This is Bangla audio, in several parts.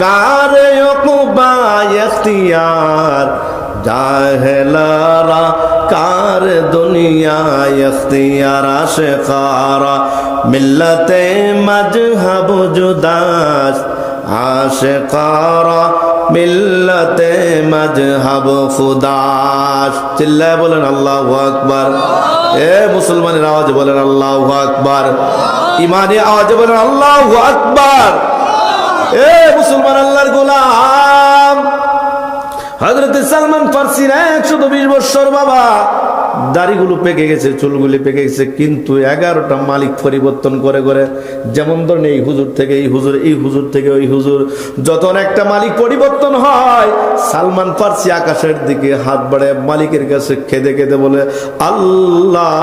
কারে উকবা ইখতিয়ার জাহেলারা কার দুনিয়া ইখতিয়ার আশিকারা মিল্লাতে মজহব জুদাস আশিকারা মিল্লাতে মজহব খুদাস। চিল্লায় বলেন আল্লাহু আকবার। এ মুসলমানের আওয়াজে বলেন আল্লাহু আকবার। ইমানি আওয়াজে বলেন আল্লাহু আকবার। এ মুসলমান আল্লাহর গোলাম, হযরত সালমান ফারসি 120 বছর বাবা, দাড়িগুলো পেকে গেছে, চুলগুলি পেকে গেছে, কিন্তু 11টা মালিক পরিবর্তন করে করে, যেমন ধরেন এই হুজুর থেকে এই হুজুর, এই হুজুর থেকে ওই হুজুর, যখন একটা মালিক পরিবর্তন হয়, সালমান ফারসি আকাশের দিকে হাত বাড়ায় মালিকের কাছে কেঁদে কেঁদে বলে, আল্লাহ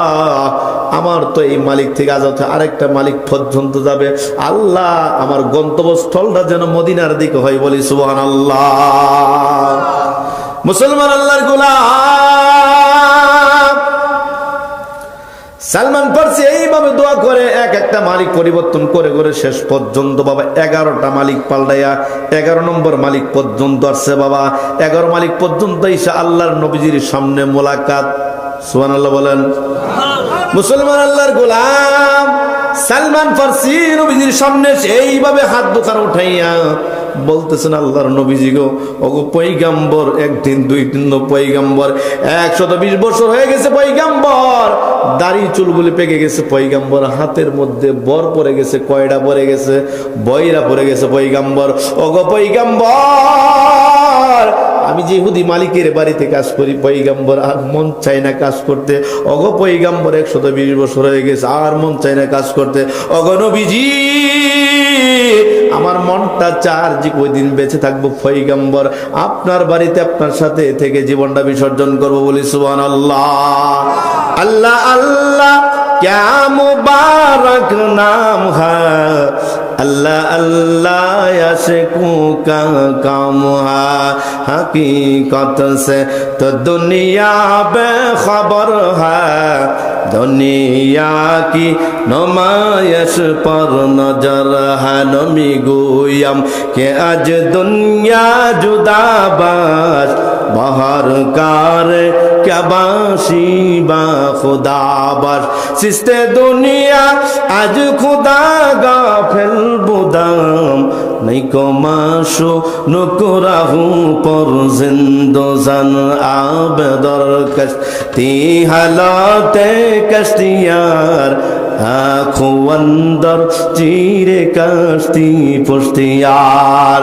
আমার তো এই মালিক থেকে আজ আরেকটা মালিক পর্যন্ত যাবে, আল্লাহ আমার গন্তব্যস্থলটা যেন মদিনার দিকে হয়, বলি সুবহানাল্লাহ। মুসলমান আল্লাহর গোলাম, সালমান ফারসি এইভাবে দোয়া করে একটা মালিক পরিবর্তন করে করে শেষ পর্যন্ত বাবা 11টা মালিক পাল্টাইয়া 11 নম্বর মালিক পর্যন্ত আসছে বাবা। 11 মালিক পর্যন্ত এসে আল্লাহর নবীজির সামনে মোলাকাত। সুবহানাল্লাহ বলেন। মুসলমান আল্লাহর গোলাম, সালমান ফারসি নবীজির সামনে এইভাবে হাত দুখান উঠাইয়া বলতেছেন, আল্লাহর নবীজি গো, ওগো পয়গাম্বর, একদিন দুই দিন পয়গাম্বর, 120 বছর হয়ে গেছে পয়গাম্বর, দাড়ি চুলগুলি পেকে গেছে পয়গাম্বর, হাতের মধ্যে বর পড়ে গেছে, কয়ডা পড়ে গেছে, বয়রা পড়ে গেছে পয়গাম্বর, ওগো পয়গাম্বর, আমি যে ইহুদি মালিকের বাড়িতে কাজ করি পয়গাম্বর, আর মন চাই না কাজ করতে, ওগো পয়গাম্বর 120 বছর হয়ে গেছে, আর মন চাই না কাজ করতে, ওগো নবীজি আমার মনটা চার যে কয়দিন বেঁচে থাকবো পয়গাম্বর, আপনার বাড়িতে আপনার সাথে থেকে জীবনটা বিসর্জন করবো, বলি সুবহানাল্লাহ। আল্লাহ আল্লাহ क्या मुबारक नाम है, अल्लाह अल्लाह याशिकों का काम है, हकीकत से तो दुनिया बेखबर है, दुनिया की नुमाइश पर नजर है, नमी गोयम के आज दुनिया जुदाबाज बाहर कार क्या बाशी बा खुदाबाज, सिस्ते दुनिया आज खुदा गाफिल बुदाम, नहीं को माशो नुकराहू पर जिंदो जन आबदर कश्ती हालाते कश्तियार, आँखों अंदर चीरे कश्ती पुश्तियार।